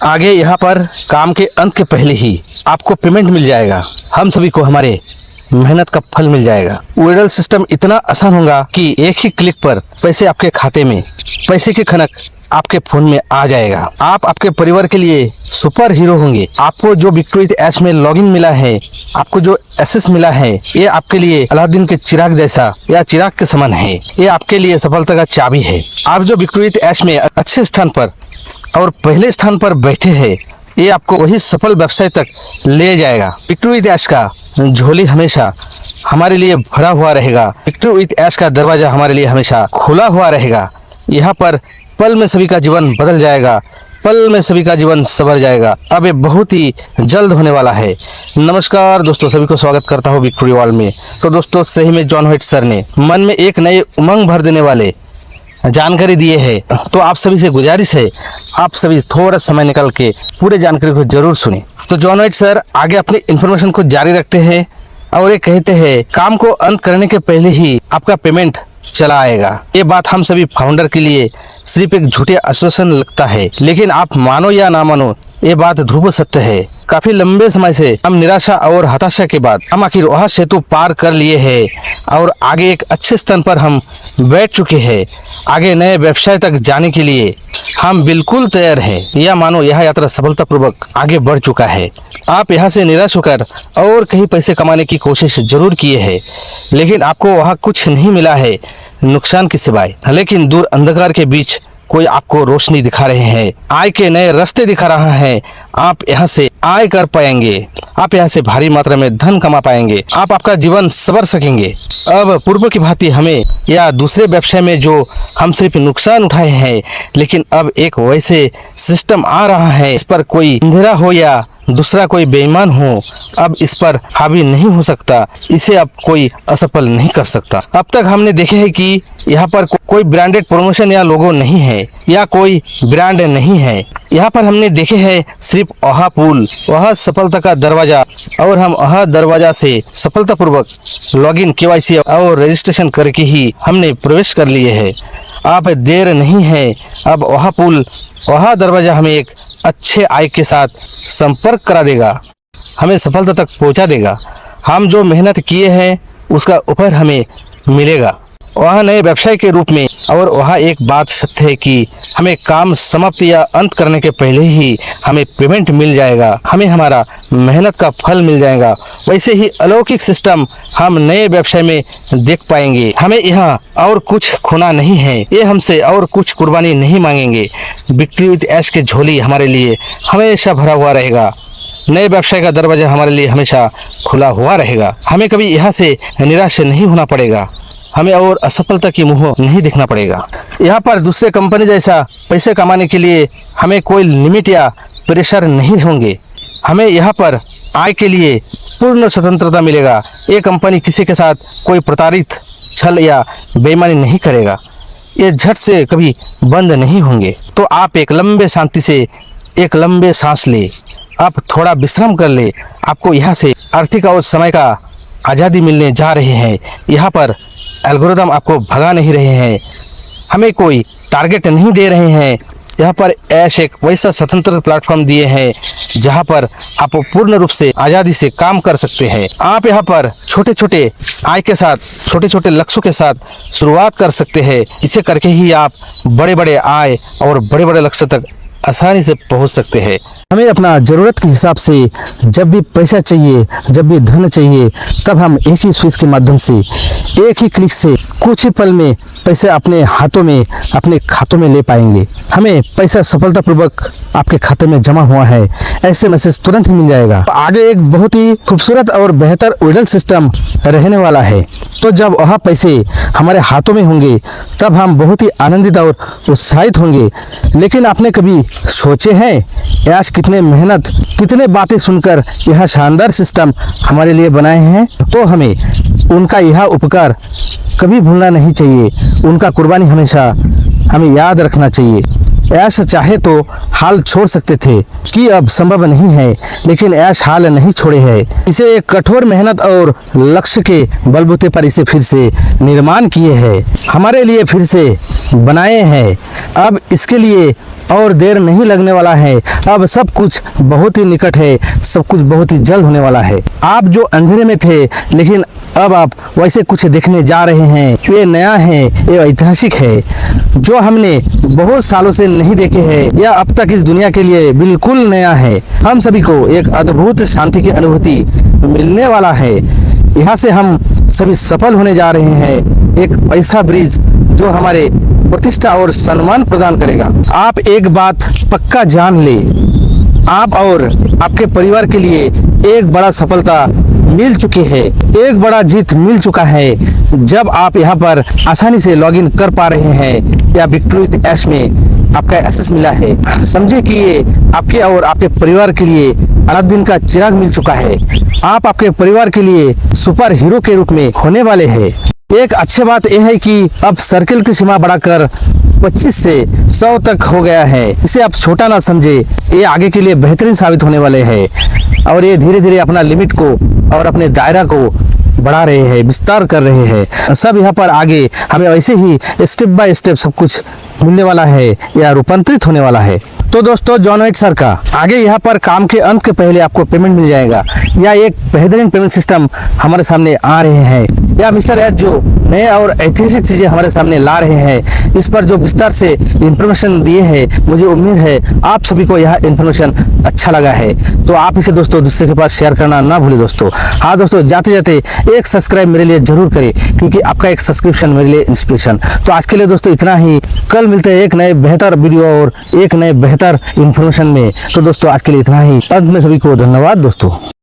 आगे यहाँ पर काम के अंत के पहले ही आपको पेमेंट मिल जाएगा। हम सभी को हमारे मेहनत का फल मिल जाएगा। विड्रॉल सिस्टम इतना आसान होगा कि एक ही क्लिक पर पैसे आपके खाते में, पैसे की खनक आपके फोन में आ जाएगा। आप आपके परिवार के लिए सुपर हीरो होंगे। आपको जो बिक्टो विथ ऐश में लॉगिन मिला है, आपको जो एक्सेस मिला है, ये आपके लिए अलादीन के चिराग जैसा या चिराग के समान है। ये आपके लिए सफलता का चाबी है। आप जो बिक्टो विथ ऐश में अच्छे स्थान पर और पहले स्थान पर बैठे हैं, ये आपको वही सफल व्यवसाय तक ले जाएगा। बिक्टो विथ ऐश का झोली हमेशा हमारे लिए भरा हुआ रहेगा। बिक्टो विथ ऐश का दरवाजा हमारे लिए हमेशा खुला हुआ रहेगा। यहाँ पर पल में सभी का जीवन बदल जाएगा, पल में सभी का जीवन संवर जाएगा। अब ये बहुत ही जल्द होने वाला है। नमस्कार दोस्तों, सभी को स्वागत करता हूँ विक्टोरी वर्ल्ड में। तो दोस्तों, सही में जॉन व्हाइट सर ने मन में एक नए उमंग भर देने वाले जानकारी दिए है। तो आप सभी से गुजारिश है, आप सभी थोड़ा समय निकाल के पूरे जानकारी को जरूर सुने। तो जॉन व्हाइट सर आगे अपनी इन्फॉर्मेशन को जारी रखते हैं और ये कहते हैं, काम को अंत करने के पहले ही आपका पेमेंट चला आएगा। ये बात हम सभी फाउंडर के लिए सिर्फ एक झूठे आश्वासन लगता है, लेकिन आप मानो या ना मानो, ये बात ध्रुव सत्य है। काफी लंबे समय से हम निराशा और हताशा के बाद हम आखिर वह सेतु पार कर लिए हैं और आगे एक अच्छे स्थान पर हम बैठ चुके हैं। आगे नए व्यवसाय तक जाने के लिए हम बिल्कुल तैयार हैं। या मानो यह यात्रा सफलतापूर्वक आगे बढ़ चुका है। आप यहाँ से निराश होकर और कहीं पैसे कमाने की कोशिश जरूर किए हैं, लेकिन आपको वहाँ कुछ नहीं मिला है नुकसान के सिवाय। लेकिन दूर अंधकार के बीच कोई आपको रोशनी दिखा रहे हैं, आय के नए रास्ते दिखा रहा है। आप यहाँ से आय कर पाएंगे, आप यहाँ से भारी मात्रा में धन कमा पाएंगे, आप आपका जीवन संवर सकेंगे। अब पूर्व की भांति हमें या दूसरे व्यवसाय में जो हम सिर्फ नुकसान उठाए हैं, लेकिन अब एक वैसे सिस्टम आ रहा है, इस पर कोई अंधेरा हो या दूसरा कोई बेईमान हो, अब इस पर हावी नहीं हो सकता, इसे अब कोई असफल नहीं कर सकता। अब तक हमने देखे है कि यहाँ पर कोई ब्रांडेड प्रमोशन या लोगो नहीं है या कोई ब्रांड नहीं है। यहाँ पर हमने देखे है सिर्फ वह पुल, वह सफलता का दरवाजा, और हम वह दरवाजा से सफलतापूर्वक लॉगिन, केवाईसी और रजिस्ट्रेशन करके ही हमने प्रवेश कर लिए है। आप देर नहीं है, अब वह पुल, वह दरवाजा हमें एक अच्छे आय के साथ संपर्क करा देगा, हमें सफलता तक पहुंचा देगा। हम जो मेहनत किए हैं उसका ऊपर हमें मिलेगा, वह नए व्यवसाय के रूप में। और वह एक बात सत्य है कि हमें काम समाप्त या अंत करने के पहले ही हमें पेमेंट मिल जाएगा, हमें हमारा मेहनत का फल मिल जाएगा। वैसे ही अलौकिक सिस्टम हम नए व्यवसाय में देख पाएंगे। हमें यहाँ और कुछ खोना नहीं है, ये हमसे और कुछ कुर्बानी नहीं मांगेंगे। बिक्टो विथ ऐश की झोली हमारे लिए हमेशा भरा हुआ रहेगा, नए व्यवसाय का दरवाजा हमारे लिए हमेशा खुला हुआ रहेगा। हमें कभी यहाँ से निराश नहीं होना पड़ेगा, हमें और असफलता की मुंह नहीं देखना पड़ेगा। यहाँ पर दूसरे कंपनी जैसा पैसे कमाने के लिए हमें कोई लिमिट या प्रेशर नहीं होंगे। हमें यहाँ पर आय के लिए पूर्ण स्वतंत्रता मिलेगा। ये कंपनी किसी के साथ कोई प्रताड़ित, छल या बेईमानी नहीं करेगा। ये झट से कभी बंद नहीं होंगे। तो आप एक लंबे शांति से एक लंबे सांस ले, आप थोड़ा विश्राम कर ले। आपको यहाँ से आर्थिक और समय का आज़ादी मिलने जा रहे हैं। यहाँ पर एल्गोरिदम आपको भगा नहीं रहे हैं, हमें कोई टारगेट नहीं दे रहे हैं। यहाँ पर ऐश एक वैसा स्वतंत्र प्लेटफॉर्म दिए हैं जहाँ पर आप पूर्ण रूप से आज़ादी से काम कर सकते हैं। आप यहाँ पर छोटे छोटे आय के साथ, छोटे छोटे लक्ष्यों के साथ शुरुआत कर सकते हैं। इसे करके ही आप बड़े बड़े आय और बड़े बड़े लक्ष्य तक आसानी से पहुंच सकते हैं। हमें अपना ज़रूरत के हिसाब से जब भी पैसा चाहिए, जब भी धन चाहिए, तब हम एक ही स्विच के माध्यम से, एक ही क्लिक से कुछ ही पल में पैसे अपने हाथों में, अपने खातों में ले पाएंगे। हमें पैसा सफलतापूर्वक आपके खाते में जमा हुआ है, ऐसे मैसेज तुरंत ही मिल जाएगा। आगे एक बहुत ही खूबसूरत और बेहतर विड्रॉल सिस्टम रहने वाला है। तो जब वह पैसे हमारे हाथों में होंगे तब हम बहुत ही आनंदित और उत्साहित होंगे। लेकिन आपने कभी सोचे हैं आज कितने मेहनत, कितने बातें सुनकर यह शानदार सिस्टम हमारे लिए बनाए हैं? तो हमें उनका यह उपकार कभी भूलना नहीं चाहिए, उनका कुर्बानी हमेशा हमें याद रखना चाहिए। ऐश चाहे तो हाल छोड़ सकते थे कि अब संभव नहीं है, लेकिन ऐश हाल नहीं छोड़े है। इसे एक कठोर मेहनत और लक्ष्य के बलबूते पर इसे फिर से निर्माण किए हैं, हमारे लिए फिर से बनाए हैं। अब इसके लिए और देर नहीं लगने वाला है। अब सब कुछ बहुत ही निकट है, सब कुछ बहुत ही जल्द होने वाला है। आप जो अंधेरे में थे लेकिन अब आप वैसे कुछ देखने जा रहे हैं। ये नया है, ये ऐतिहासिक है, जो हमने बहुत सालों से नहीं देखे हैं। यह अब तक इस दुनिया के लिए बिल्कुल नया है। हम सभी को एक अद्भुत शांति की अनुभूति मिलने वाला है। यहाँ से हम सभी सफल होने जा रहे हैं। एक ऐसा ब्रिज जो हमारे प्रतिष्ठा और सम्मान प्रदान करेगा। आप एक बात पक्का जान ले, आप और आपके परिवार के लिए एक बड़ा सफलता मिल चुकी है, एक बड़ा जीत मिल चुका है। जब आप यहाँ पर आसानी से लॉगिन कर पा रहे हैं या विक्ट्री विद ऐश में आपका एक्सेस मिला है, समझे कि ये आपके और आपके परिवार के लिए अलादीन का चिराग मिल चुका है। आप आपके परिवार के लिए सुपर हीरो के रूप में होने वाले हैं। एक अच्छी बात यह है कि अब सर्किल की सीमा बढ़ाकर 25 से 100 तक हो गया है। इसे आप छोटा ना समझे, ये आगे के लिए बेहतरीन साबित होने वाले हैं और ये धीरे धीरे अपना लिमिट को और अपने दायरा को बढ़ा रहे हैं, विस्तार कर रहे हैं। सब यहाँ पर आगे हमें वैसे ही स्टेप बाय स्टेप सब कुछ मिलने वाला है या रूपांतरित होने वाला है। तो दोस्तों, जॉन वाइट सर का आगे यहाँ पर काम के अंत के पहले आपको पेमेंट मिल जाएगा या एक बेहतरीन पेमेंट सिस्टम हमारे सामने आ रहे हैं या मिस्टर एच जो नए और ऐतिहासिक चीजें हमारे सामने ला रहे हैं, इस पर जो विस्तार से इंफॉर्मेशन दिए हैं, मुझे उम्मीद है आप सभी को यह इंफॉर्मेशन अच्छा लगा है। तो आप इसे दोस्तों दूसरे के पास शेयर करना ना भूलें दोस्तों। हाँ दोस्तों, जाते जाते एक सब्सक्राइब मेरे लिए जरूर करें, क्योंकि आपका एक सब्सक्रिप्शन मेरे लिए इंस्पिरेशन। तो आज के लिए दोस्तों इतना ही। कल मिलते हैं एक नए बेहतर वीडियो और एक नए बेहतर इंफॉर्मेशन में। तो दोस्तों आज के लिए इतना ही। अंत में सभी को धन्यवाद दोस्तों।